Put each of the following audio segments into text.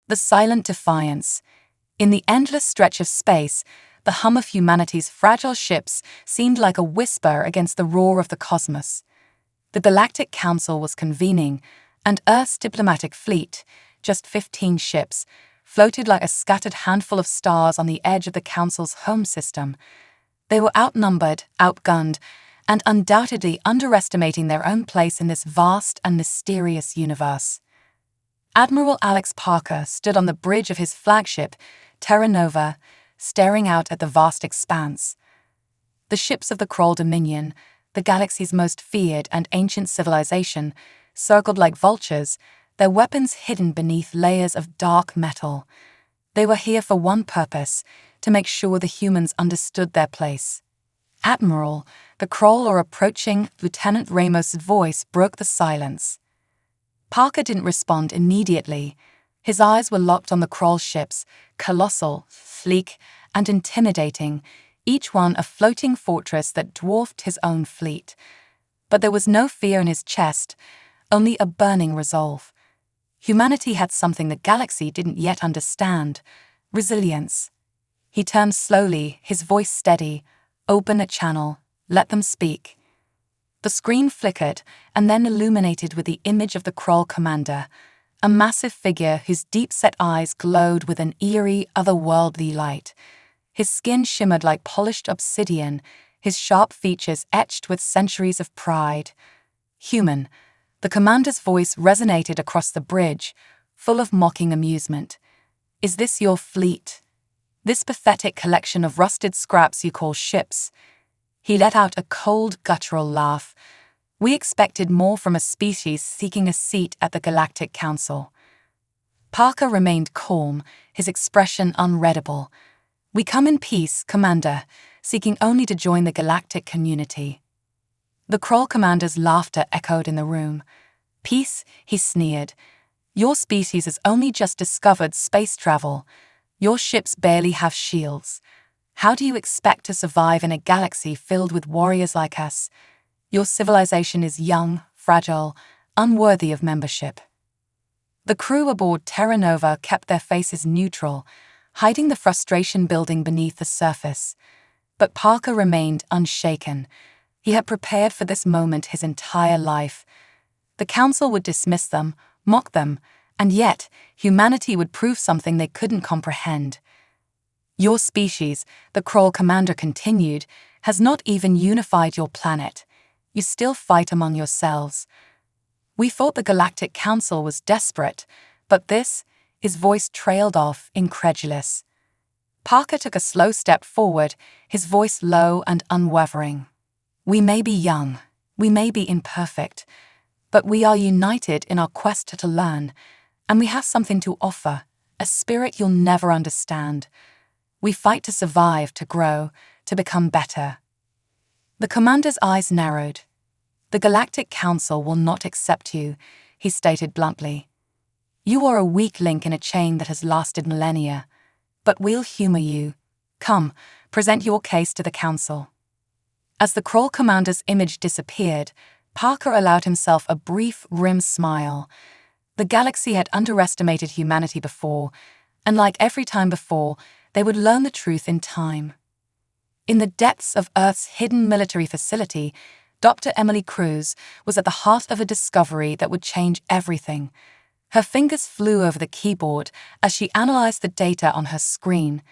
The silent defiance. In the endless stretch of space, the hum of humanity's fragile ships seemed like a whisper against the roar of the cosmos. The Galactic Council was convening, and Earth's diplomatic fleet, just 15 ships, floated like a scattered handful of stars on the edge of the Council's home system. They were outnumbered, outgunned, and undoubtedly underestimating their own place in this vast and mysterious universe. Admiral Alex Parker stood on the bridge of his flagship, Terra Nova, staring out at the vast expanse. The ships of the Kroll Dominion, the galaxy's most feared and ancient civilization, circled like vultures, their weapons hidden beneath layers of dark metal. They were here for one purpose, to make sure the humans understood their place. "Admiral," the Kroll approaching Lieutenant Ramos's voice broke the silence. Parker didn't respond immediately. His eyes were locked on the Kroll ships, colossal, sleek, and intimidating, each one a floating fortress that dwarfed his own fleet. But there was no fear in his chest, only a burning resolve. Humanity had something the galaxy didn't yet understand: resilience. He turned slowly, his voice steady. "Open a channel. Let them speak." The screen flickered and then illuminated with the image of the Kroll commander, a massive figure whose deep-set eyes glowed with an eerie, otherworldly light. His skin shimmered like polished obsidian, his sharp features etched with centuries of pride. "Human." The commander's voice resonated across the bridge, full of mocking amusement. "Is this your fleet? This pathetic collection of rusted scraps you call ships?" He let out a cold, guttural laugh. "We expected more from a species seeking a seat at the Galactic Council." Parker remained calm, his expression unreadable. "We come in peace, Commander, seeking only to join the galactic community." The Kroll commander's laughter echoed in the room. "Peace," he sneered. "Your species has only just discovered space travel. Your ships barely have shields. How do you expect to survive in a galaxy filled with warriors like us? Your civilization is young, fragile, unworthy of membership." The crew aboard Terra Nova kept their faces neutral, hiding the frustration building beneath the surface. But Parker remained unshaken. He had prepared for this moment his entire life. The Council would dismiss them, mock them, and yet humanity would prove something they couldn't comprehend. "Your species," the Kroll commander continued, "has not even unified your planet. You still fight among yourselves. We thought the Galactic Council was desperate, but this," his voice trailed off, incredulous. Parker took a slow step forward, his voice low and unwavering. "We may be young, we may be imperfect, but we are united in our quest to learn, and we have something to offer, a spirit you'll never understand. We fight to survive, to grow, to become better." The commander's eyes narrowed. "The Galactic Council will not accept you," he stated bluntly. "You are a weak link in a chain that has lasted millennia. But we'll humor you. Come, present your case to the Council." As the Kroll commander's image disappeared, Parker allowed himself a brief, grim smile. The galaxy had underestimated humanity before, and like every time before, they would learn the truth in time. In the depths of Earth's hidden military facility, Dr. Emily Cruz was at the heart of a discovery that would change everything. Her fingers flew over the keyboard as she analyzed the data on her screen.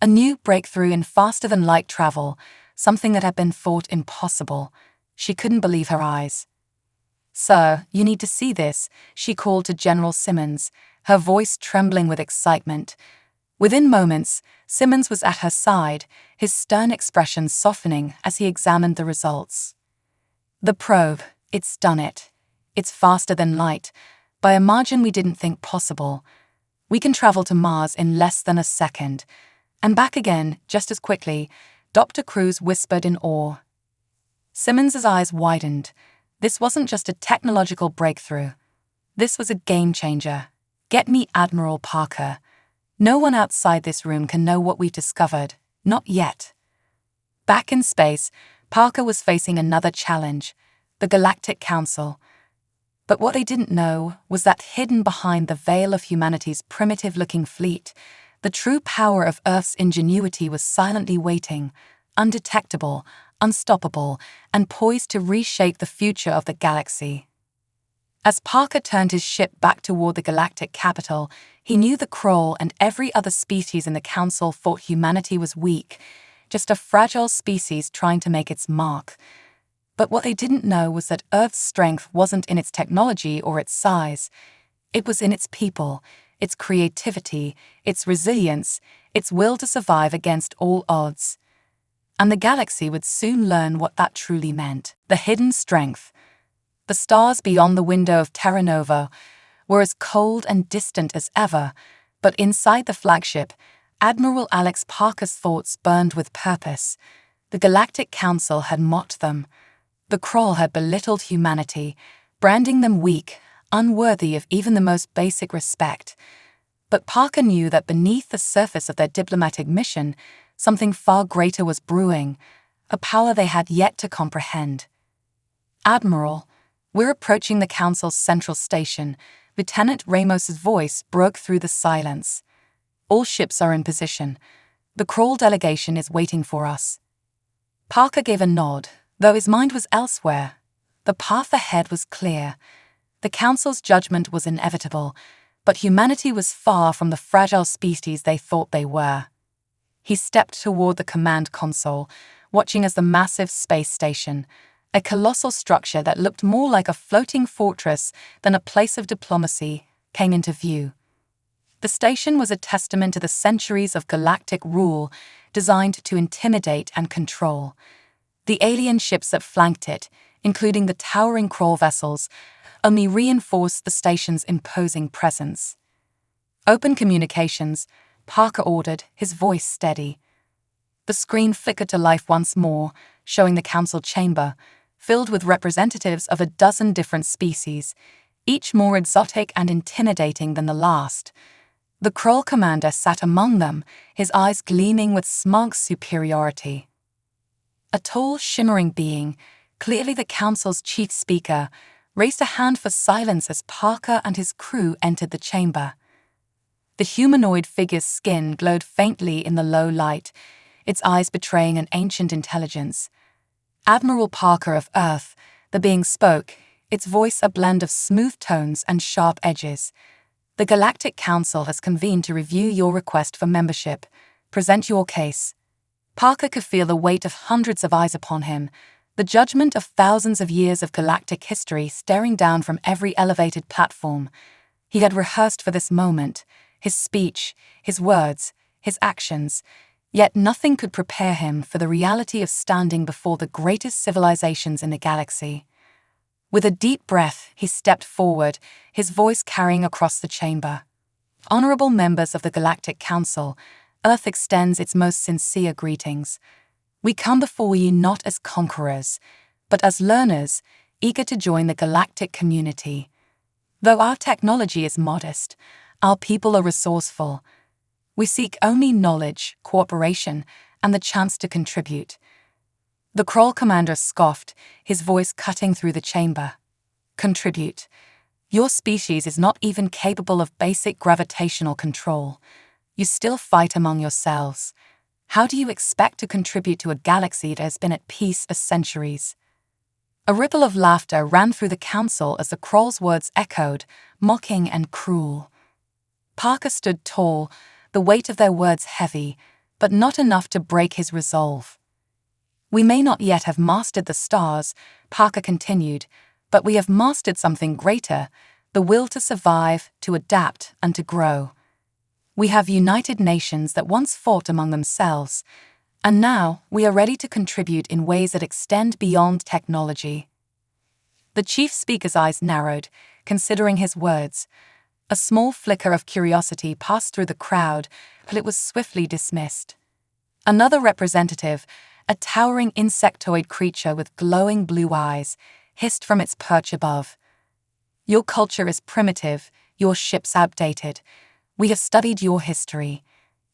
A new breakthrough in faster-than-light travel, something that had been thought impossible. She couldn't believe her eyes. "Sir, you need to see this," she called to General Simmons, her voice trembling with excitement. Within moments, Simmons was at her side, his stern expression softening as he examined the results. "The probe, it's done it. It's faster than light, by a margin we didn't think possible. We can travel to Mars in less than a second, and back again just as quickly," Dr. Cruz whispered in awe. Simmons's eyes widened. This wasn't just a technological breakthrough. This was a game-changer. "Get me Admiral Parker. No one outside this room can know what we've discovered. Not yet." Back in space, Parker was facing another challenge: the Galactic Council. But what they didn't know was that hidden behind the veil of humanity's primitive-looking fleet, the true power of Earth's ingenuity was silently waiting, undetectable, unstoppable, and poised to reshape the future of the galaxy. As Parker turned his ship back toward the galactic capital, he knew the Kroll and every other species in the Council thought humanity was weak, just a fragile species trying to make its mark. But what they didn't know was that Earth's strength wasn't in its technology or its size. It was in its people, its creativity, its resilience, its will to survive against all odds. And the galaxy would soon learn what that truly meant. The hidden strength. The stars beyond the window of Terra Nova were as cold and distant as ever, but inside the flagship, Admiral Alex Parker's thoughts burned with purpose. The Galactic Council had mocked them. The Kroll had belittled humanity, branding them weak, unworthy of even the most basic respect. But Parker knew that beneath the surface of their diplomatic mission, something far greater was brewing, a power they had yet to comprehend. "Admiral, we're approaching the Council's central station," Lieutenant Ramos's voice broke through the silence. "All ships are in position. The Kroll delegation is waiting for us." Parker gave a nod, though his mind was elsewhere. The path ahead was clear. The Council's judgment was inevitable, but humanity was far from the fragile species they thought they were. He stepped toward the command console, watching as the massive space station, a colossal structure that looked more like a floating fortress than a place of diplomacy, came into view. The station was a testament to the centuries of galactic rule designed to intimidate and control. The alien ships that flanked it, including the towering Kroll vessels, only reinforced the station's imposing presence. "Open communications," Parker ordered, his voice steady. The screen flickered to life once more, showing the council chamber, filled with representatives of a dozen different species, each more exotic and intimidating than the last. The Kroll commander sat among them, his eyes gleaming with smug superiority. A tall, shimmering being, clearly the council's chief speaker, raised a hand for silence as Parker and his crew entered the chamber. The humanoid figure's skin glowed faintly in the low light, its eyes betraying an ancient intelligence. "Admiral Parker of Earth," the being spoke, its voice a blend of smooth tones and sharp edges. "The Galactic Council has convened to review your request for membership. Present your case." Parker could feel the weight of hundreds of eyes upon him, the judgment of thousands of years of galactic history staring down from every elevated platform. He had rehearsed for this moment, his speech, his words, his actions, yet nothing could prepare him for the reality of standing before the greatest civilizations in the galaxy. With a deep breath, he stepped forward, his voice carrying across the chamber. "Honorable members of the Galactic Council, Earth extends its most sincere greetings. We come before you not as conquerors, but as learners, eager to join the galactic community. Though our technology is modest, our people are resourceful. We seek only knowledge, cooperation, and the chance to contribute." The Kroll commander scoffed, his voice cutting through the chamber. "Contribute. Your species is not even capable of basic gravitational control. You still fight among yourselves. How do you expect to contribute to a galaxy that has been at peace for centuries?" A ripple of laughter ran through the council as the Kroll's words echoed, mocking and cruel. Parker stood tall, the weight of their words heavy, but not enough to break his resolve. "We may not yet have mastered the stars," Parker continued, "but we have mastered something greater, the will to survive, to adapt, and to grow. We have united nations that once fought among themselves, and now we are ready to contribute in ways that extend beyond technology." The chief speaker's eyes narrowed, considering his words. A small flicker of curiosity passed through the crowd, but it was swiftly dismissed. Another representative, a towering insectoid creature with glowing blue eyes, hissed from its perch above. "Your culture is primitive, your ships outdated. We have studied your history.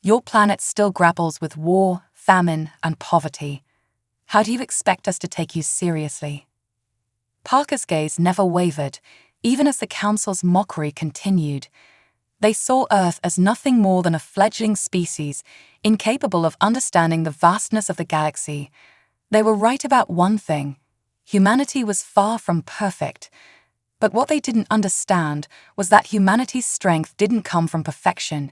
Your planet still grapples with war, famine, and poverty. How do you expect us to take you seriously?" Parker's gaze never wavered, even as the Council's mockery continued. They saw Earth as nothing more than a fledgling species, incapable of understanding the vastness of the galaxy. They were right about one thing: humanity was far from perfect. But what they didn't understand was that humanity's strength didn't come from perfection.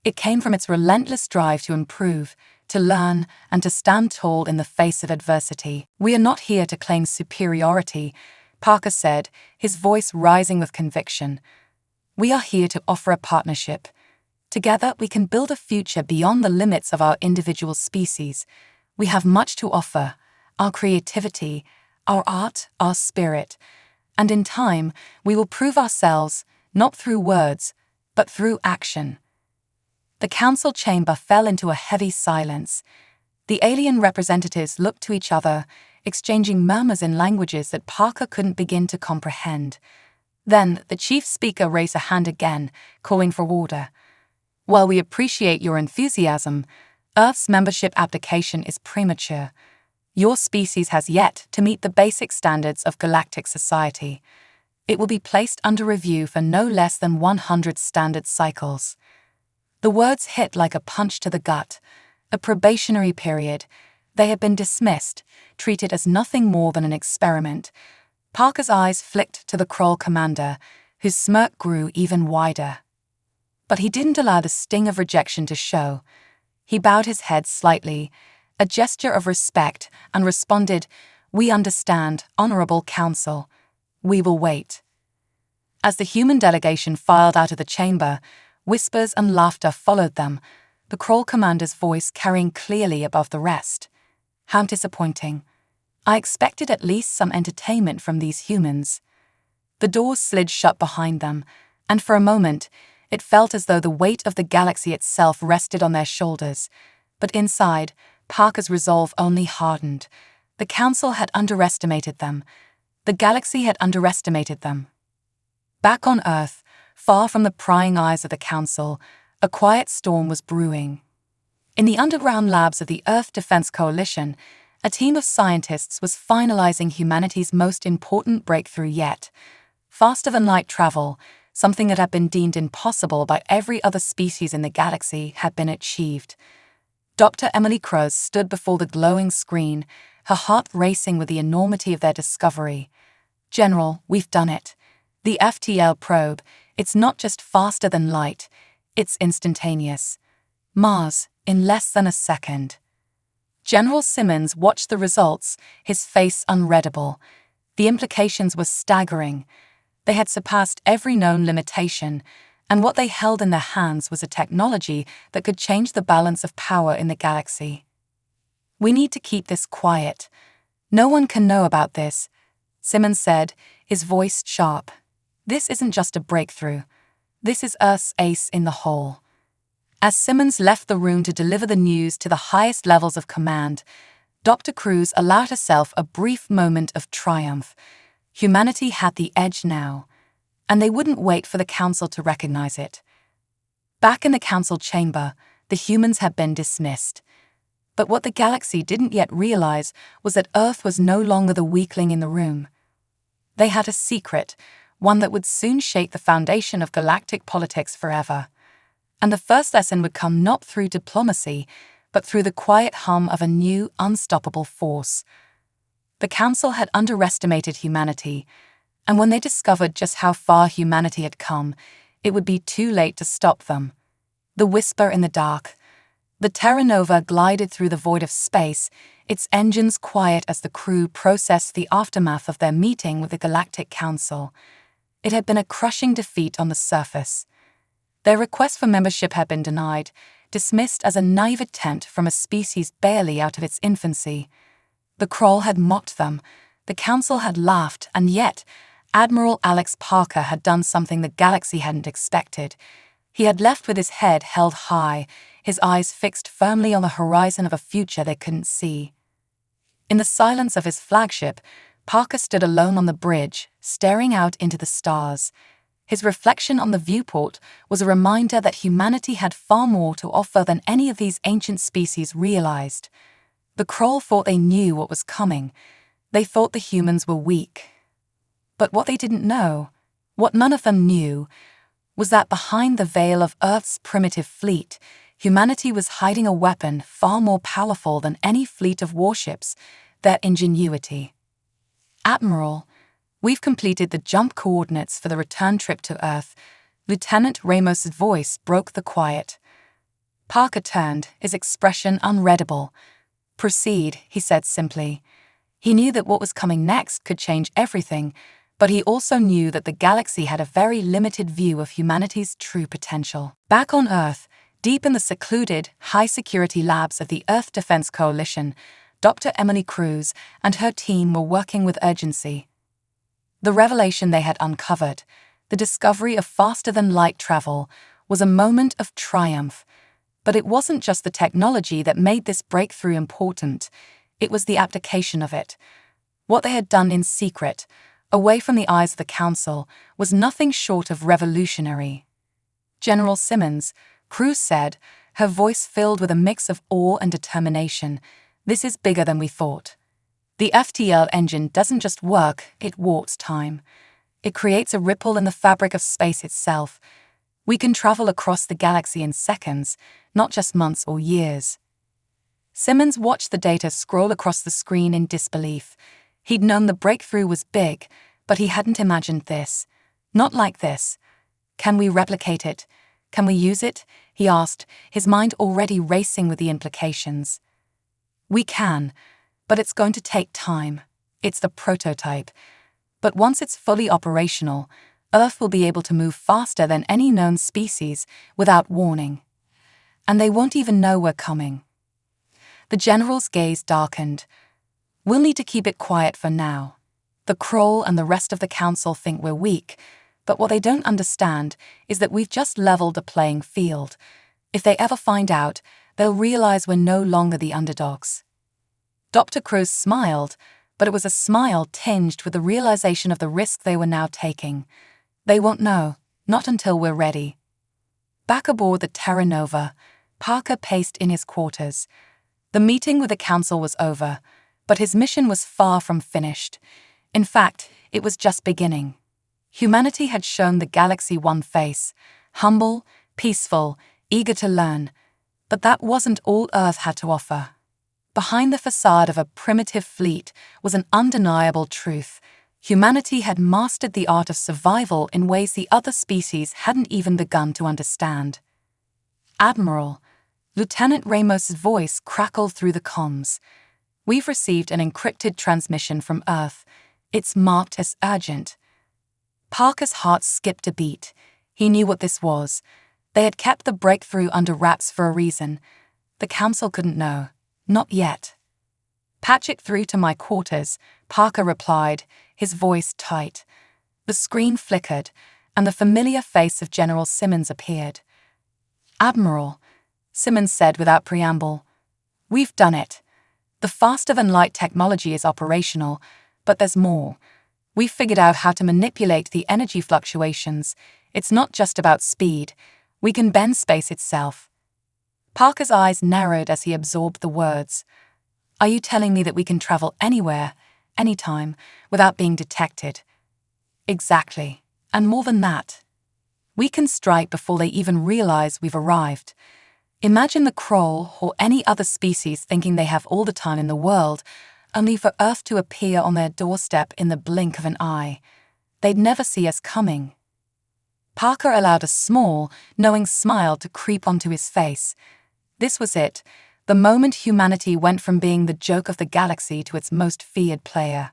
It came from its relentless drive to improve, to learn, and to stand tall in the face of adversity. "We are not here to claim superiority," Parker said, his voice rising with conviction. "We are here to offer a partnership. Together, we can build a future beyond the limits of our individual species. We have much to offer: our creativity, our art, our spirit. And in time, we will prove ourselves, not through words, but through action." The council chamber fell into a heavy silence. The alien representatives looked to each other, exchanging murmurs in languages that Parker couldn't begin to comprehend. Then, the chief speaker raised a hand again, calling for order. "While we appreciate your enthusiasm, Earth's membership application is premature. Your species has yet to meet the basic standards of galactic society. It will be placed under review for no less than 100 standard cycles." The words hit like a punch to the gut. A probationary period. They had been dismissed, treated as nothing more than an experiment. Parker's eyes flicked to the Kroll commander, whose smirk grew even wider. But he didn't allow the sting of rejection to show. He bowed his head slightly, a gesture of respect, and responded, "We understand, Honorable Council. We will wait." As the human delegation filed out of the chamber, whispers and laughter followed them, the Kroll commander's voice carrying clearly above the rest. "How disappointing. I expected at least some entertainment from these humans." The doors slid shut behind them, and for a moment, it felt as though the weight of the galaxy itself rested on their shoulders. But inside, Parker's resolve only hardened. The Council had underestimated them. The galaxy had underestimated them. Back on Earth, far from the prying eyes of the Council, a quiet storm was brewing. In the underground labs of the Earth Defense Coalition, a team of scientists was finalizing humanity's most important breakthrough yet: faster-than-light travel. Something that had been deemed impossible by every other species in the galaxy had been achieved. Dr. Emily Cruz stood before the glowing screen, her heart racing with the enormity of their discovery. "General, we've done it. The FTL probe, it's not just faster than light, it's instantaneous. Mars, in less than a second." General Simmons watched the results, his face unreadable. The implications were staggering. They had surpassed every known limitation, and what they held in their hands was a technology that could change the balance of power in the galaxy. "We need to keep this quiet. No one can know about this," Simmons said, his voice sharp. "This isn't just a breakthrough. This is Earth's ace in the hole." As Simmons left the room to deliver the news to the highest levels of command, Dr. Cruz allowed herself a brief moment of triumph. Humanity had the edge now, and they wouldn't wait for the Council to recognize it. Back in the Council chamber, the humans had been dismissed. But what the galaxy didn't yet realize was that Earth was no longer the weakling in the room. They had a secret, one that would soon shake the foundation of galactic politics forever. And the first lesson would come not through diplomacy, but through the quiet hum of a new, unstoppable force. The Council had underestimated humanity, and when they discovered just how far humanity had come, it would be too late to stop them. The whisper in the dark. The Terra Nova glided through the void of space, its engines quiet as the crew processed the aftermath of their meeting with the Galactic Council. It had been a crushing defeat on the surface. Their request for membership had been denied, dismissed as a naive attempt from a species barely out of its infancy. The Kroll had mocked them, the Council had laughed, and yet Admiral Alex Parker had done something the galaxy hadn't expected. He had left with his head held high, his eyes fixed firmly on the horizon of a future they couldn't see. In the silence of his flagship, Parker stood alone on the bridge, staring out into the stars. His reflection on the viewport was a reminder that humanity had far more to offer than any of these ancient species realized. The Kroll thought they knew what was coming. They thought the humans were weak. But what they didn't know What none of them knew was that behind the veil of Earth's primitive fleet, humanity was hiding a weapon far more powerful than any fleet of warships, their ingenuity. "Admiral, we've completed the jump coordinates for the return trip to Earth." Lieutenant Ramos's voice broke the quiet. Parker turned, his expression unreadable. "Proceed," he said simply. He knew that what was coming next could change everything, but he also knew that the galaxy had a very limited view of humanity's true potential. Back on Earth, deep in the secluded, high-security labs of the Earth Defense Coalition, Dr. Emily Cruz and her team were working with urgency. The revelation they had uncovered, the discovery of faster-than-light travel, was a moment of triumph. But it wasn't just the technology that made this breakthrough important, it was the application of it. What they had done in secret, away from the eyes of the Council, was nothing short of revolutionary. "General Simmons," Cruz said, her voice filled with a mix of awe and determination, "this is bigger than we thought. The FTL engine doesn't just work, it warps time. It creates a ripple in the fabric of space itself. We can travel across the galaxy in seconds, not just months or years." Simmons watched the data scroll across the screen in disbelief. He'd known the breakthrough was big, but he hadn't imagined this. Not like this. "Can we replicate it? Can we use it?" he asked, his mind already racing with the implications. "We can, but it's going to take time. It's the prototype. But once it's fully operational, Earth will be able to move faster than any known species without warning. And they won't even know we're coming." The general's gaze darkened. "We'll need to keep it quiet for now. The Kroll and the rest of the Council think we're weak, but what they don't understand is that we've just leveled a playing field. If they ever find out, they'll realize we're no longer the underdogs." Dr. Cruz smiled, but it was a smile tinged with the realization of the risk they were now taking. "They won't know, not until we're ready." Back aboard the Terra Nova, Parker paced in his quarters. The meeting with the Council was over, but his mission was far from finished. In fact, it was just beginning. Humanity had shown the galaxy one face, humble, peaceful, eager to learn. But that wasn't all Earth had to offer. Behind the facade of a primitive fleet was an undeniable truth. Humanity had mastered the art of survival in ways the other species hadn't even begun to understand. "Admiral," Lieutenant Ramos's voice crackled through the comms. "We've received an encrypted transmission from Earth. It's marked as urgent." Parker's heart skipped a beat. He knew what this was. They had kept the breakthrough under wraps for a reason. The Council couldn't know. Not yet. "Patch it through to my quarters," Parker replied, his voice tight. The screen flickered, and the familiar face of General Simmons appeared. "Admiral," Simmons said without preamble, "we've done it. The faster-than-light technology is operational, but there's more. We've figured out how to manipulate the energy fluctuations. It's not just about speed. We can bend space itself." Parker's eyes narrowed as he absorbed the words. "Are you telling me that we can travel anywhere, anytime, without being detected?" "Exactly. And more than that. We can strike before they even realize we've arrived. Imagine the Kroll or any other species thinking they have all the time in the world, only for Earth to appear on their doorstep in the blink of an eye. They'd never see us coming." Parker allowed a small, knowing smile to creep onto his face. This was it, the moment humanity went from being the joke of the galaxy to its most feared player.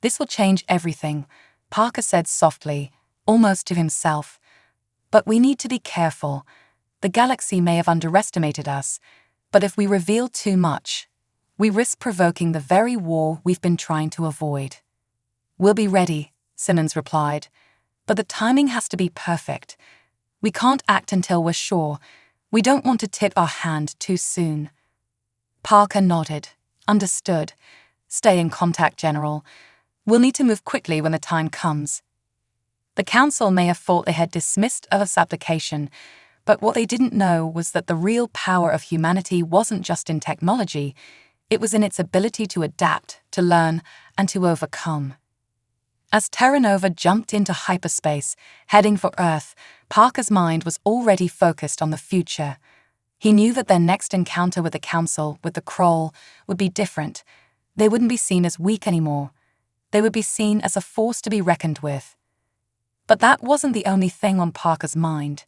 "This will change everything," Parker said softly, almost to himself. "But we need to be careful. The galaxy may have underestimated us, but if we reveal too much, we risk provoking the very war we've been trying to avoid." "We'll be ready," Simmons replied, "but the timing has to be perfect. We can't act until we're sure. We don't want to tip our hand too soon." Parker nodded. "Understood. Stay in contact, General. We'll need to move quickly when the time comes." The Council may have thought they had dismissed Earth's application, but what they didn't know was that the real power of humanity wasn't just in technology, it was in its ability to adapt, to learn, and to overcome. As Terra Nova jumped into hyperspace, heading for Earth, Parker's mind was already focused on the future. He knew that their next encounter with the Council, with the Kroll, would be different. They wouldn't be seen as weak anymore. They would be seen as a force to be reckoned with. But that wasn't the only thing on Parker's mind.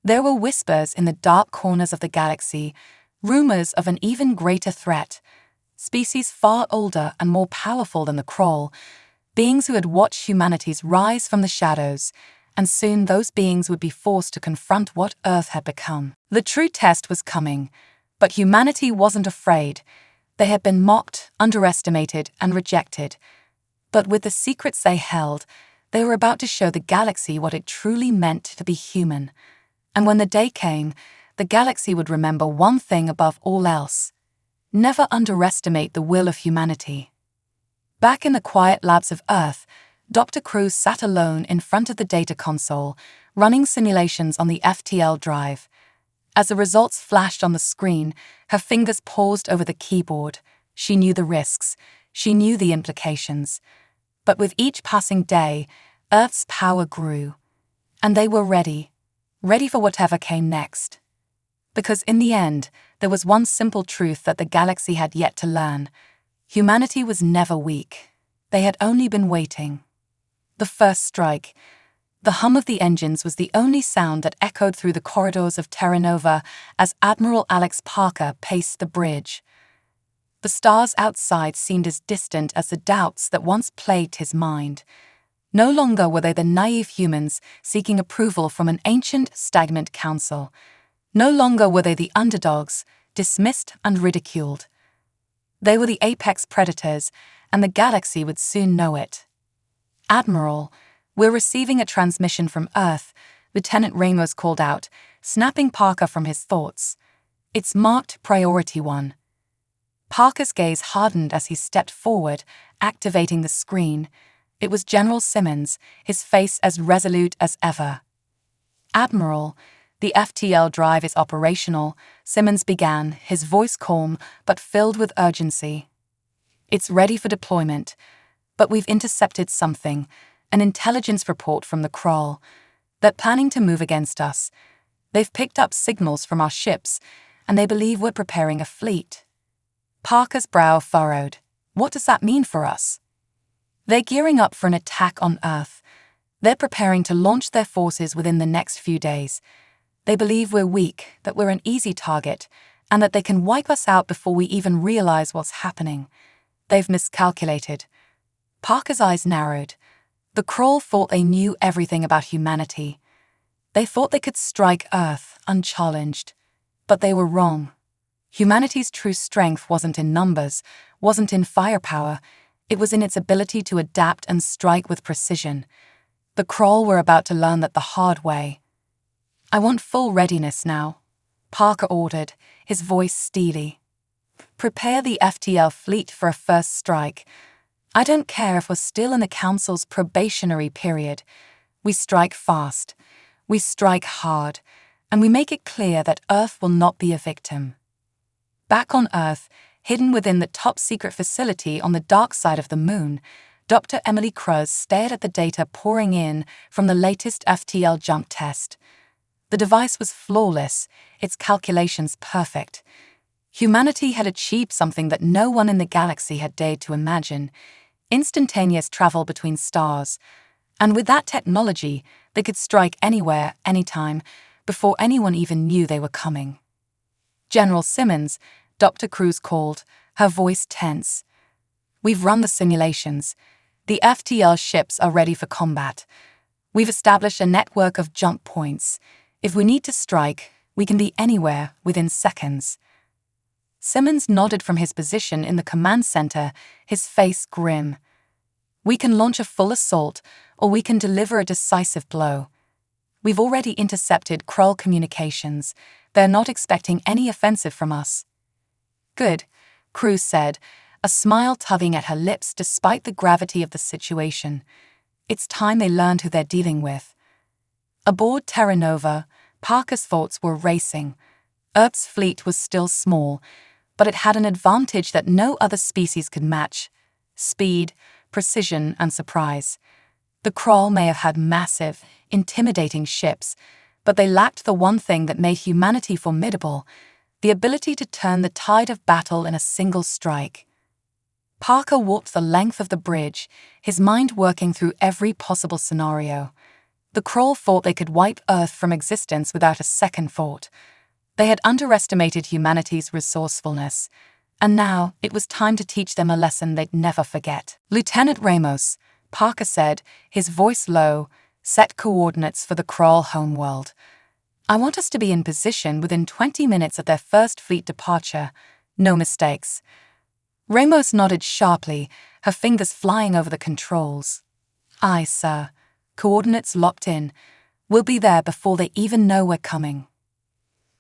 There were whispers in the dark corners of the galaxy, rumors of an even greater threat. Species far older and more powerful than the Kroll, beings who had watched humanity's rise from the shadows, and soon those beings would be forced to confront what Earth had become. The true test was coming, but humanity wasn't afraid. They had been mocked, underestimated, and rejected. But with the secrets they held, they were about to show the galaxy what it truly meant to be human. And when the day came, the galaxy would remember one thing above all else: never underestimate the will of humanity. Back in the quiet labs of Earth, Dr. Cruz sat alone in front of the data console, running simulations on the FTL drive. As the results flashed on the screen, her fingers paused over the keyboard. She knew the risks. She knew the implications. But with each passing day, Earth's power grew. And they were ready for whatever came next. Because in the end, there was one simple truth that the galaxy had yet to learn. Humanity was never weak. They had only been waiting. The first strike. The hum of the engines was the only sound that echoed through the corridors of Terra Nova as Admiral Alex Parker paced the bridge. The stars outside seemed as distant as the doubts that once plagued his mind. No longer were they the naive humans seeking approval from an ancient, stagnant council. No longer were they the underdogs, dismissed and ridiculed. They were the apex predators, and the galaxy would soon know it. "Admiral, we're receiving a transmission from Earth," Lieutenant Ramos called out, snapping Parker from his thoughts. "It's marked Priority 1. Parker's gaze hardened as he stepped forward, activating the screen. It was General Simmons, his face as resolute as ever. "Admiral, the FTL drive is operational," Simmons began, his voice calm but filled with urgency. "It's ready for deployment, but we've intercepted something, an intelligence report from the Kroll. They're planning to move against us. They've picked up signals from our ships, and they believe we're preparing a fleet." Parker's brow furrowed. "What does that mean for us?" "They're gearing up for an attack on Earth. They're preparing to launch their forces within the next few days. They believe we're weak, that we're an easy target, and that they can wipe us out before we even realize what's happening. They've miscalculated." Parker's eyes narrowed. The Kroll thought they knew everything about humanity. They thought they could strike Earth unchallenged. But they were wrong. Humanity's true strength wasn't in numbers, wasn't in firepower. It was in its ability to adapt and strike with precision. The Kroll were about to learn that the hard way. "I want full readiness now," Parker ordered, his voice steely. "Prepare the FTL fleet for a first strike. I don't care if we're still in the Council's probationary period. We strike fast, we strike hard, and we make it clear that Earth will not be a victim." Back on Earth, hidden within the top-secret facility on the dark side of the moon, Dr. Emily Cruz stared at the data pouring in from the latest FTL jump test. The device was flawless, its calculations perfect. Humanity had achieved something that no one in the galaxy had dared to imagine: instantaneous travel between stars. And with that technology, they could strike anywhere, anytime, before anyone even knew they were coming. "General Simmons," Dr. Cruz called, her voice tense. "We've run the simulations. The FTL ships are ready for combat. We've established a network of jump points. If we need to strike, we can be anywhere within seconds." Simmons nodded from his position in the command center, his face grim. "We can launch a full assault, or we can deliver a decisive blow. We've already intercepted Kroll communications. They're not expecting any offensive from us." "Good," Cruz said, a smile tugging at her lips despite the gravity of the situation. It's time they learned who they're dealing with. Aboard Terra Nova, Parker's thoughts were racing. Earth's fleet was still small, but it had an advantage that no other species could match: speed, precision, and surprise. The Kroll may have had massive, intimidating ships, but they lacked the one thing that made humanity formidable: the ability to turn the tide of battle in a single strike. Parker walked the length of the bridge, his mind working through every possible scenario. The Kroll thought they could wipe Earth from existence without a second thought. They had underestimated humanity's resourcefulness, and now it was time to teach them a lesson they'd never forget. "Lieutenant Ramos," Parker said, his voice low, "set coordinates for the Kroll homeworld. I want us to be in position within 20 minutes of their first fleet departure. No mistakes." Ramos nodded sharply, her fingers flying over the controls. "Aye, sir. Coordinates locked in. We'll be there before they even know we're coming."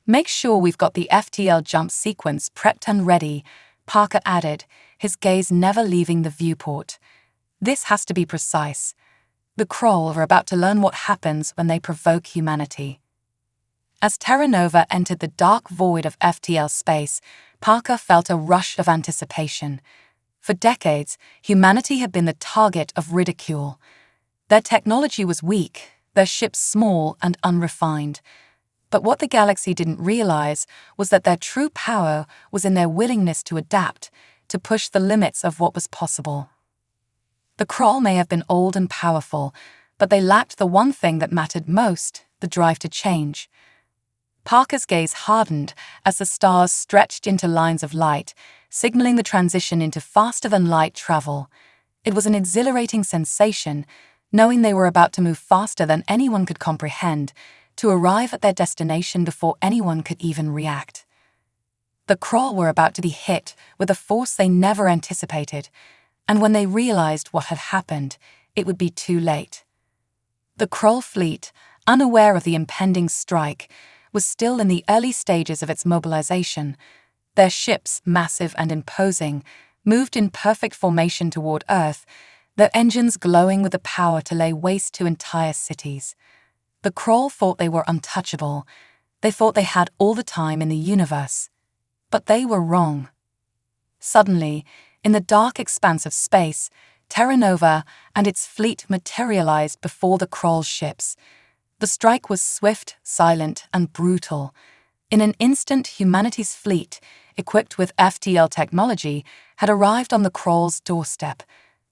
"Make sure we've got the FTL jump sequence prepped and ready," Parker added, his gaze never leaving the viewport. "This has to be precise. The Kroll are about to learn what happens when they provoke humanity." As Terra Nova entered the dark void of FTL space, Parker felt a rush of anticipation. For decades, humanity had been the target of ridicule. Their technology was weak, their ships small and unrefined. But what the galaxy didn't realize was that their true power was in their willingness to adapt, to push the limits of what was possible. The Kroll may have been old and powerful, but they lacked the one thing that mattered most: the drive to change. Parker's gaze hardened as the stars stretched into lines of light, signaling the transition into faster-than-light travel. It was an exhilarating sensation, knowing they were about to move faster than anyone could comprehend, to arrive at their destination before anyone could even react. The Kroll were about to be hit with a force they never anticipated, and when they realized what had happened, it would be too late. The Kroll fleet, unaware of the impending strike, was still in the early stages of its mobilization. Their ships, massive and imposing, moved in perfect formation toward Earth, their engines glowing with the power to lay waste to entire cities. The Kroll thought they were untouchable. They thought they had all the time in the universe. But they were wrong. Suddenly, in the dark expanse of space, Terra Nova and its fleet materialized before the Kroll's ships. The strike was swift, silent, and brutal. In an instant, humanity's fleet, equipped with FTL technology, had arrived on the Kroll's doorstep,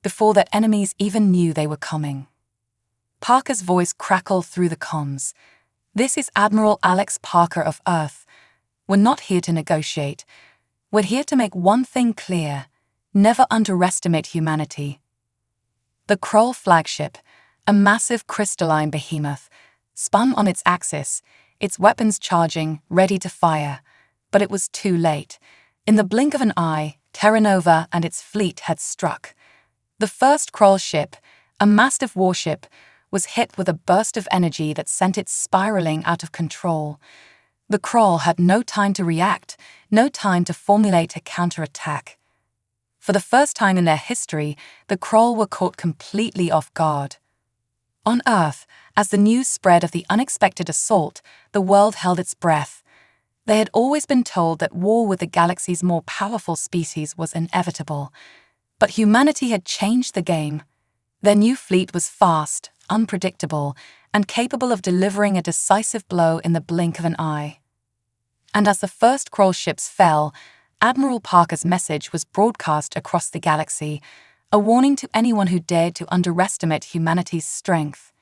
before their enemies even knew they were coming. Parker's voice crackled through the comms. "This is Admiral Alex Parker of Earth. We're not here to negotiate. We're here to make one thing clear: never underestimate humanity." The Kroll flagship, a massive crystalline behemoth, spun on its axis, its weapons charging, ready to fire. But it was too late. In the blink of an eye, Terra Nova and its fleet had struck. The first Kroll ship, a massive warship, was hit with a burst of energy that sent it spiraling out of control. The Kroll had no time to react, no time to formulate a counterattack. For the first time in their history, the Kroll were caught completely off guard. On Earth, as the news spread of the unexpected assault, the world held its breath. They had always been told that war with the galaxy's more powerful species was inevitable. But humanity had changed the game. Their new fleet was fast, unpredictable, and capable of delivering a decisive blow in the blink of an eye. And as the first Kroll ships fell, Admiral Parker's message was broadcast across the galaxy, a warning to anyone who dared to underestimate humanity's strength.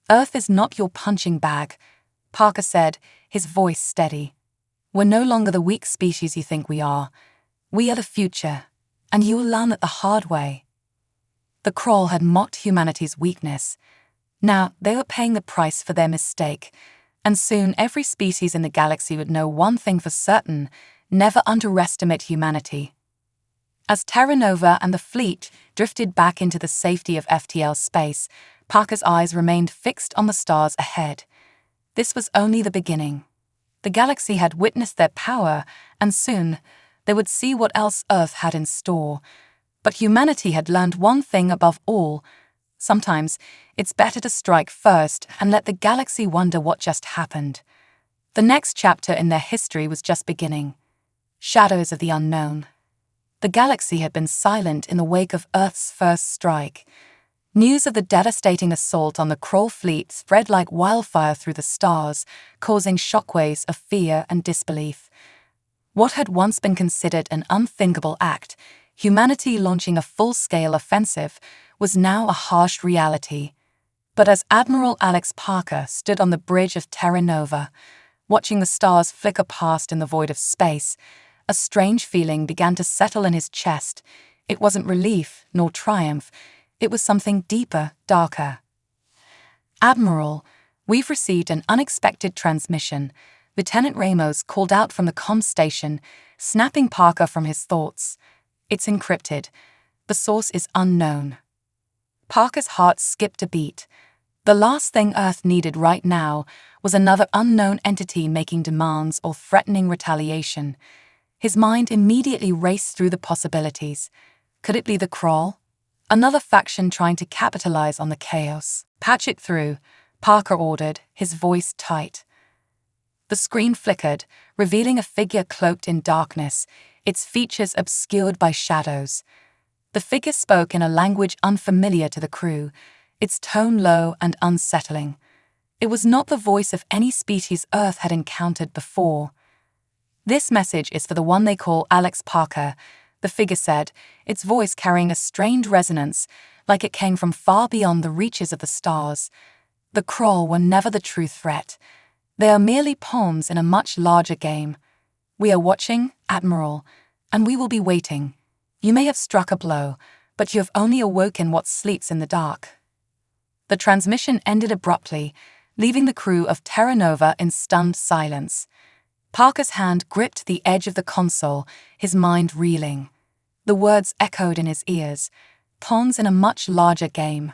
"Earth is not your punching bag," Parker said, his voice steady. "We're no longer the weak species you think we are. We are the future, and you will learn that the hard way." The Kroll had mocked humanity's weakness. Now they were paying the price for their mistake, and soon every species in the galaxy would know one thing for certain: never underestimate humanity. As Terra Nova and the fleet drifted back into the safety of FTL space, Parker's eyes remained fixed on the stars ahead. This was only the beginning. The galaxy had witnessed their power, and soon they would see what else Earth had in store. But humanity had learned one thing above all: sometimes it's better to strike first and let the galaxy wonder what just happened. The next chapter in their history was just beginning. Shadows of the unknown. The galaxy had been silent in the wake of Earth's first strike. News of the devastating assault on the Kroll fleet spread like wildfire through the stars, causing shockwaves of fear and disbelief. What had once been considered an unthinkable act, humanity launching a full-scale offensive, was now a harsh reality. But as Admiral Alex Parker stood on the bridge of Terra Nova, watching the stars flicker past in the void of space, a strange feeling began to settle in his chest. It wasn't relief nor triumph. It was something deeper, darker. "Admiral, we've received an unexpected transmission," Lieutenant Ramos called out from the comm station, snapping Parker from his thoughts. "It's encrypted. The source is unknown." Parker's heart skipped a beat. The last thing Earth needed right now was another unknown entity making demands or threatening retaliation. His mind immediately raced through the possibilities. Could it be the Kroll? Another faction trying to capitalize on the chaos. "Patch it through," Parker ordered, his voice tight. The screen flickered, revealing a figure cloaked in darkness, its features obscured by shadows. The figure spoke in a language unfamiliar to the crew, its tone low and unsettling. It was not the voice of any species Earth had encountered before. "This message is for the one they call Alex Parker," the figure said, its voice carrying a strange resonance, like it came from far beyond the reaches of the stars. "The Kroll were never the true threat. They are merely pawns in a much larger game. We are watching, Admiral, and we will be waiting. You may have struck a blow, but you have only awoken what sleeps in the dark." The transmission ended abruptly, leaving the crew of Terra Nova in stunned silence. Parker's hand gripped the edge of the console, his mind reeling. The words echoed in his ears, pawns in a much larger game.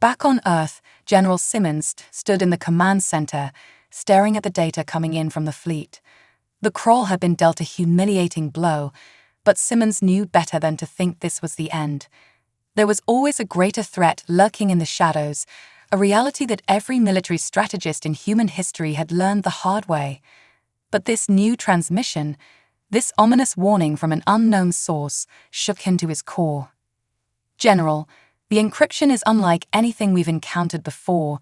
Back on Earth, General Simmons stood in the command center, staring at the data coming in from the fleet. The Kroll had been dealt a humiliating blow, but Simmons knew better than to think this was the end. There was always a greater threat lurking in the shadows, a reality that every military strategist in human history had learned the hard way. But this new transmission, this ominous warning from an unknown source, shook him to his core. "General, the encryption is unlike anything we've encountered before,"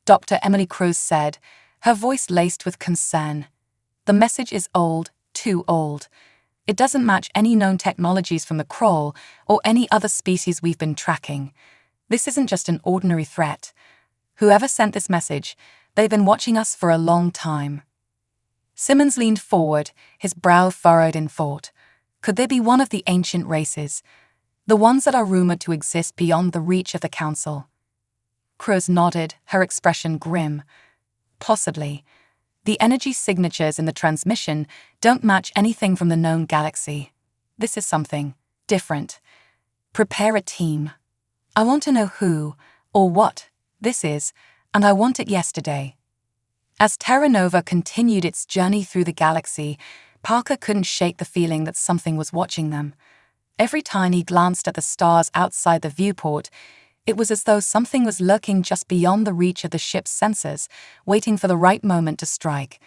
Dr. Emily Cruz said, her voice laced with concern. "The message is old, too old. It doesn't match any known technologies from the Kroll or any other species we've been tracking. This isn't just an ordinary threat. Whoever sent this message, they've been watching us for a long time." Simmons leaned forward, his brow furrowed in thought. Could they be one of the ancient races, the ones that are rumored to exist beyond the reach of the Council? Cruz nodded, her expression grim. "Possibly. The energy signatures in the transmission don't match anything from the known galaxy. This is something different. Prepare a team. I want to know who, or what, this is, and I want it yesterday." As Terra Nova continued its journey through the galaxy, Parker couldn't shake the feeling that something was watching them. Every time he glanced at the stars outside the viewport, it was as though something was lurking just beyond the reach of the ship's sensors, waiting for the right moment to strike.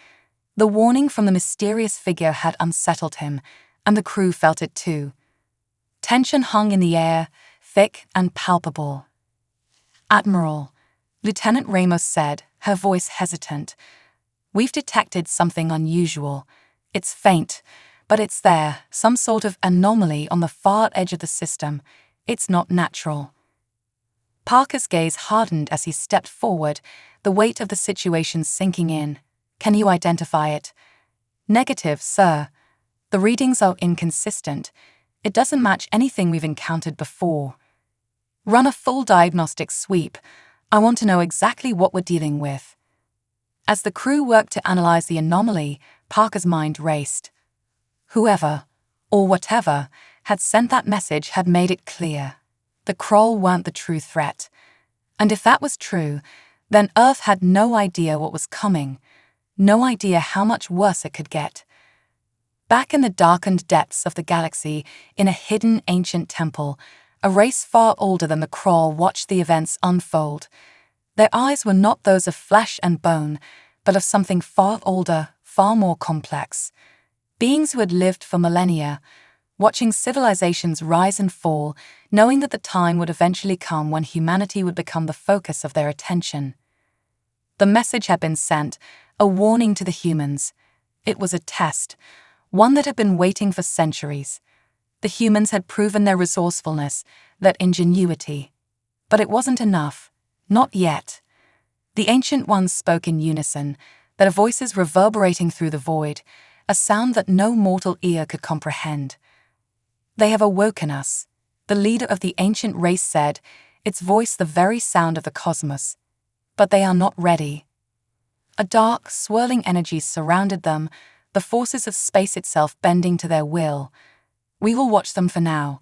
The warning from the mysterious figure had unsettled him, and the crew felt it too. Tension hung in the air, thick and palpable. "Admiral," Lieutenant Ramos said, her voice hesitant, "we've detected something unusual. It's faint, but it's there, some sort of anomaly on the far edge of the system. It's not natural." Parker's gaze hardened as he stepped forward, the weight of the situation sinking in. "Can you identify it?" "Negative, sir. The readings are inconsistent. It doesn't match anything we've encountered before." "Run a full diagnostic sweep. I want to know exactly what we're dealing with." As the crew worked to analyze the anomaly, Parker's mind raced. Whoever, or whatever, had sent that message had made it clear. The Kroll weren't the true threat. And if that was true, then Earth had no idea what was coming, no idea how much worse it could get. Back in the darkened depths of the galaxy, in a hidden ancient temple, a race far older than the Kroll watched the events unfold. Their eyes were not those of flesh and bone, but of something far older, far more complex. Beings who had lived for millennia, watching civilizations rise and fall, knowing that the time would eventually come when humanity would become the focus of their attention. The message had been sent, a warning to the humans. It was a test, one that had been waiting for centuries. The humans had proven their resourcefulness, their ingenuity. But it wasn't enough. Not yet. The Ancient Ones spoke in unison, their voices reverberating through the void, a sound that no mortal ear could comprehend. "They have awoken us," the leader of the ancient race said, its voice the very sound of the cosmos. "But they are not ready." A dark, swirling energy surrounded them, the forces of space itself bending to their will. "We will watch them for now.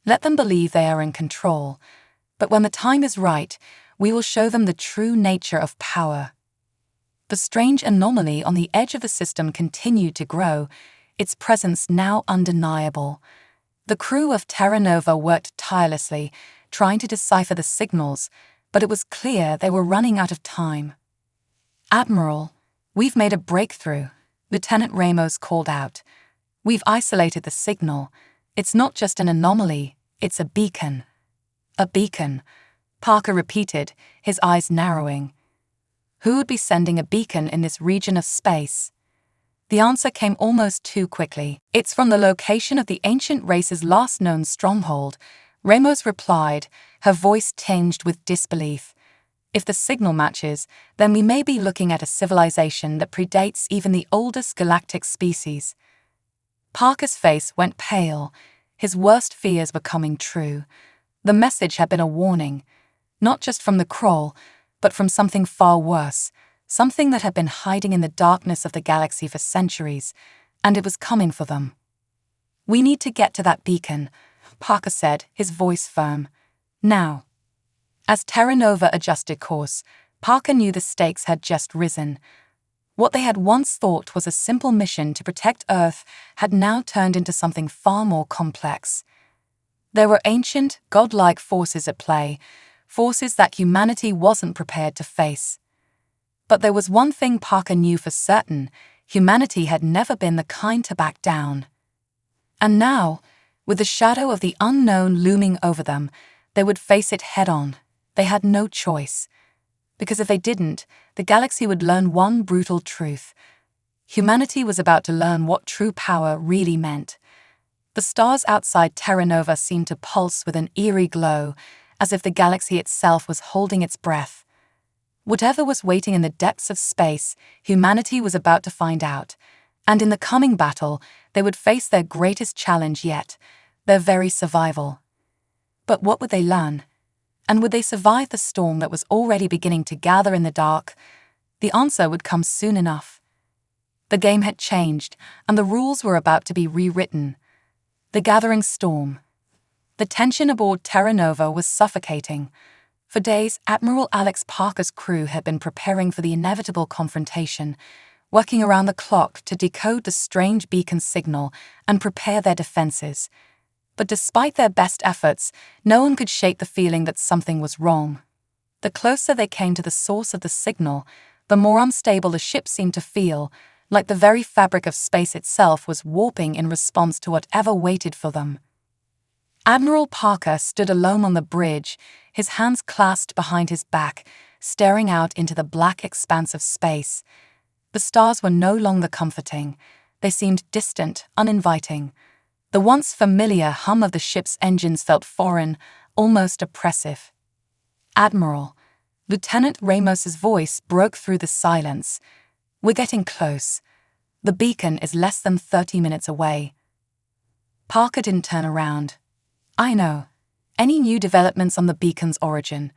Let them believe they are in control. But when the time is right, we will show them the true nature of power." The strange anomaly on the edge of the system continued to grow, its presence now undeniable. The crew of Terra Nova worked tirelessly, trying to decipher the signals, but it was clear they were running out of time. "Admiral, we've made a breakthrough," Lieutenant Ramos called out. "We've isolated the signal. It's not just an anomaly, it's a beacon." "A beacon," Parker repeated, his eyes narrowing. Who would be sending a beacon in this region of space? The answer came almost too quickly. "It's from the location of the ancient race's last known stronghold," Ramos replied, her voice tinged with disbelief. "If the signal matches, then we may be looking at a civilization that predates even the oldest galactic species." Parker's face went pale. His worst fears were coming true. The message had been a warning, not just from the Kroll, but from something far worse, something that had been hiding in the darkness of the galaxy for centuries, and it was coming for them. "We need to get to that beacon," Parker said, his voice firm. "Now." As Terra Nova adjusted course, Parker knew the stakes had just risen. What they had once thought was a simple mission to protect Earth had now turned into something far more complex. There were ancient, godlike forces at play, forces that humanity wasn't prepared to face. But there was one thing Parker knew for certain: humanity had never been the kind to back down. And now, with the shadow of the unknown looming over them, they would face it head-on. They had no choice. Because if they didn't, the galaxy would learn one brutal truth. Humanity was about to learn what true power really meant. The stars outside Terra Nova seemed to pulse with an eerie glow, as if the galaxy itself was holding its breath. Whatever was waiting in the depths of space, humanity was about to find out. And in the coming battle, they would face their greatest challenge yet, their very survival. But what would they learn? And would they survive the storm that was already beginning to gather in the dark? The answer would come soon enough. The game had changed, and the rules were about to be rewritten. The gathering storm. The tension aboard Terra Nova was suffocating. For days, Admiral Alex Parker's crew had been preparing for the inevitable confrontation, working around the clock to decode the strange beacon signal and prepare their defenses. But despite their best efforts, no one could shake the feeling that something was wrong. The closer they came to the source of the signal, the more unstable the ship seemed to feel, like the very fabric of space itself was warping in response to whatever waited for them. Admiral Parker stood alone on the bridge, his hands clasped behind his back, staring out into the black expanse of space. The stars were no longer comforting. They seemed distant, uninviting. The once familiar hum of the ship's engines felt foreign, almost oppressive. "Admiral," Lieutenant Ramos's voice broke through the silence. "We're getting close. The beacon is less than 30 minutes away." Parker didn't turn around. "I know. Any new developments on the beacon's origin?"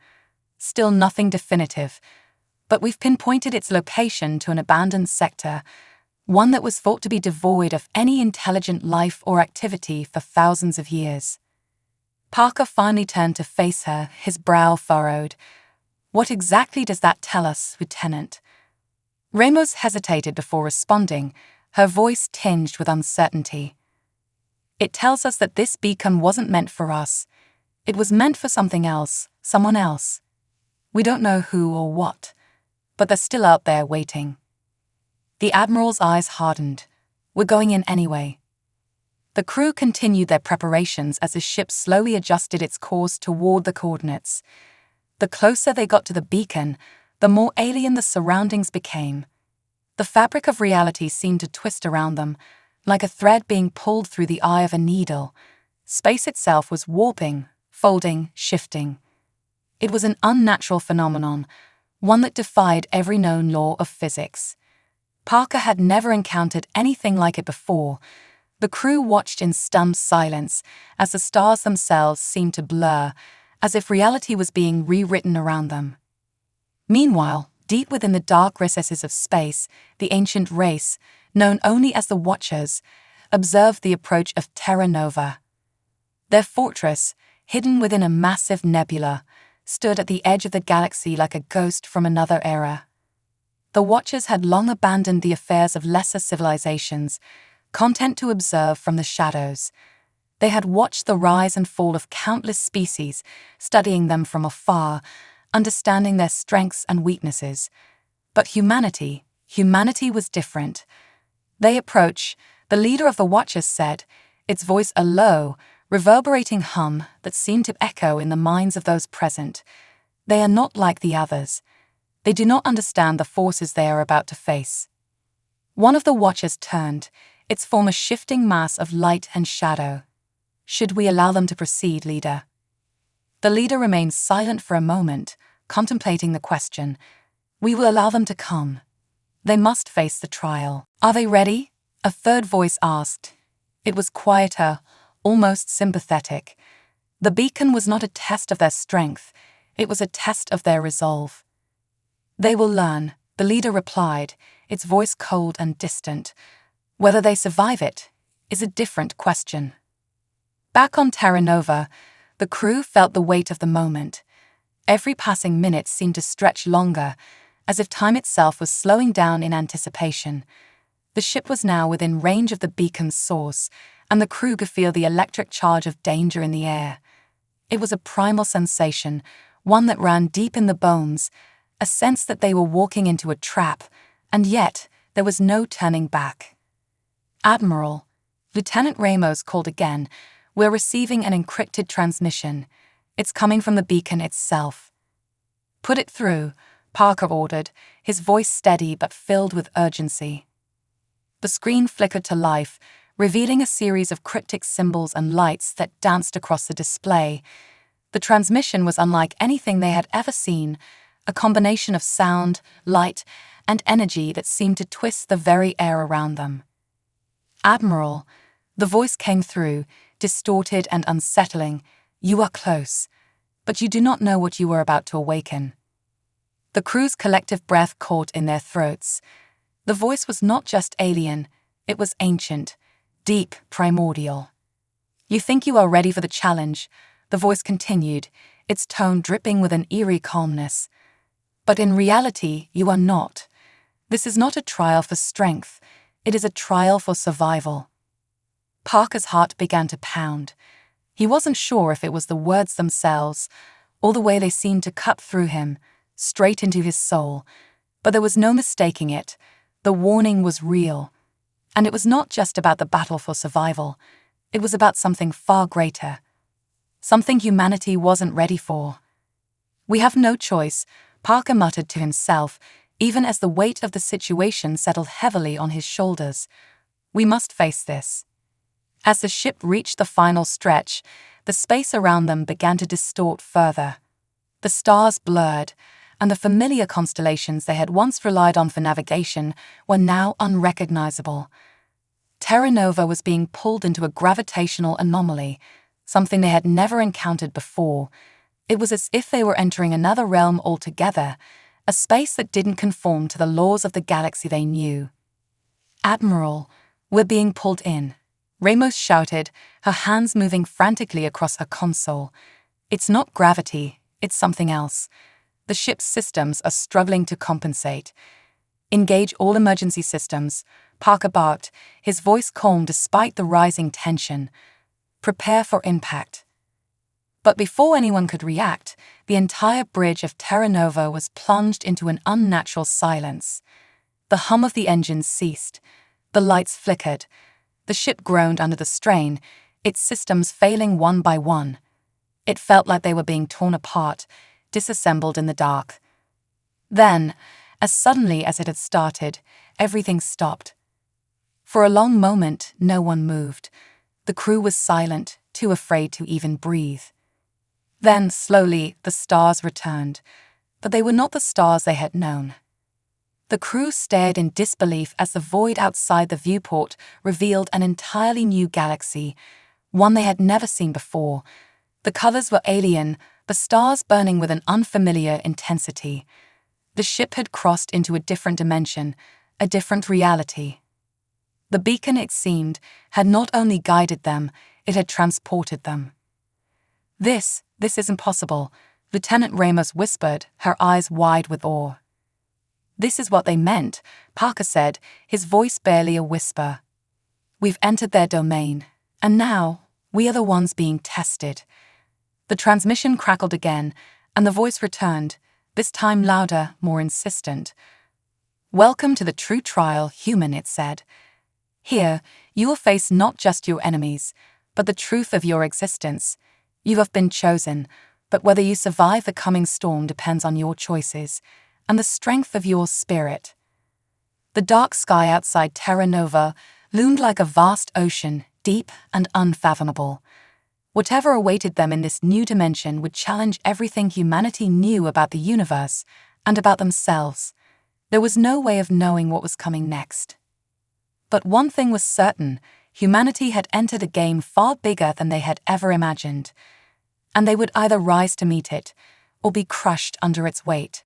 "Still nothing definitive, but we've pinpointed its location to an abandoned sector, one that was thought to be devoid of any intelligent life or activity for thousands of years." Parker finally turned to face her, his brow furrowed. "What exactly does that tell us, Lieutenant?" Ramos hesitated before responding, her voice tinged with uncertainty. "It tells us that this beacon wasn't meant for us. It was meant for something else, someone else. We don't know who or what, but they're still out there waiting." The Admiral's eyes hardened. "We're going in anyway." The crew continued their preparations as the ship slowly adjusted its course toward the coordinates. The closer they got to the beacon, the more alien the surroundings became. The fabric of reality seemed to twist around them, like a thread being pulled through the eye of a needle. Space itself was warping, folding, shifting. It was an unnatural phenomenon, one that defied every known law of physics. Parker had never encountered anything like it before. The crew watched in stunned silence as the stars themselves seemed to blur, as if reality was being rewritten around them. Meanwhile, deep within the dark recesses of space, the ancient race, known only as the Watchers, observed the approach of Terra Nova. Their fortress, hidden within a massive nebula, stood at the edge of the galaxy like a ghost from another era. The Watchers had long abandoned the affairs of lesser civilizations, content to observe from the shadows. They had watched the rise and fall of countless species, studying them from afar, understanding their strengths and weaknesses. But humanity was different. They approach, the leader of the Watchers said, its voice a low, reverberating hum that seemed to echo in the minds of those present. They are not like the others. They do not understand the forces they are about to face. One of the Watchers turned, its form a shifting mass of light and shadow. Should we allow them to proceed, leader? The leader remained silent for a moment, contemplating the question. We will allow them to come. They must face the trial. Are they ready? A third voice asked. It was quieter, almost sympathetic. The beacon was not a test of their strength, it was a test of their resolve. They will learn, the leader replied, its voice cold and distant. Whether they survive it is a different question. Back on Terra Nova, the crew felt the weight of the moment. Every passing minute seemed to stretch longer, as if time itself was slowing down in anticipation. The ship was now within range of the beacon's source, and the crew could feel the electric charge of danger in the air. It was a primal sensation, one that ran deep in the bones, a sense that they were walking into a trap, and yet there was no turning back. Admiral, Lieutenant Ramos called again. We're receiving an encrypted transmission. It's coming from the beacon itself. Put it through, Parker ordered, his voice steady but filled with urgency. The screen flickered to life, revealing a series of cryptic symbols and lights that danced across the display. The transmission was unlike anything they had ever seen, a combination of sound, light, and energy that seemed to twist the very air around them. Admiral, the voice came through, distorted and unsettling. You are close, but you do not know what you are about to awaken. The crew's collective breath caught in their throats. The voice was not just alien, it was ancient, deep, primordial. You think you are ready for the challenge, the voice continued, its tone dripping with an eerie calmness. But in reality, you are not. This is not a trial for strength, it is a trial for survival. Parker's heart began to pound. He wasn't sure if it was the words themselves, or the way they seemed to cut through him, straight into his soul, but there was no mistaking it. The warning was real. And it was not just about the battle for survival, it was about something far greater. Something humanity wasn't ready for. We have no choice, Parker muttered to himself, even as the weight of the situation settled heavily on his shoulders. We must face this. As the ship reached the final stretch, the space around them began to distort further. The stars blurred, and the familiar constellations they had once relied on for navigation were now unrecognizable. Terra Nova was being pulled into a gravitational anomaly, something they had never encountered before. It was as if they were entering another realm altogether, a space that didn't conform to the laws of the galaxy they knew. Admiral, we're being pulled in, Ramos shouted, her hands moving frantically across her console. It's not gravity, it's something else. The ship's systems are struggling to compensate. Engage all emergency systems, Parker barked, his voice calm despite the rising tension. Prepare for impact. But before anyone could react, the entire bridge of Terra Nova was plunged into an unnatural silence. The hum of the engines ceased. The lights flickered. The ship groaned under the strain, its systems failing one by one. It felt like they were being torn apart, disassembled in the dark. Then, as suddenly as it had started, everything stopped. For a long moment, no one moved. The crew was silent, too afraid to even breathe. Then, slowly, the stars returned, but they were not the stars they had known. The crew stared in disbelief as the void outside the viewport revealed an entirely new galaxy, one they had never seen before. The colors were alien, the stars burning with an unfamiliar intensity. The ship had crossed into a different dimension, a different reality. The beacon, it seemed, had not only guided them, it had transported them. This is impossible," Lieutenant Ramos whispered, her eyes wide with awe. "This is what they meant," Parker said, his voice barely a whisper. "We've entered their domain, and now we are the ones being tested." The transmission crackled again, and the voice returned, this time louder, more insistent. "Welcome to the true trial, human," it said. "Here, you will face not just your enemies, but the truth of your existence. You have been chosen, but whether you survive the coming storm depends on your choices and the strength of your spirit." The dark sky outside Terra Nova loomed like a vast ocean, deep and unfathomable. Whatever awaited them in this new dimension would challenge everything humanity knew about the universe and about themselves. There was no way of knowing what was coming next. But one thing was certain: humanity had entered a game far bigger than they had ever imagined, and they would either rise to meet it or be crushed under its weight.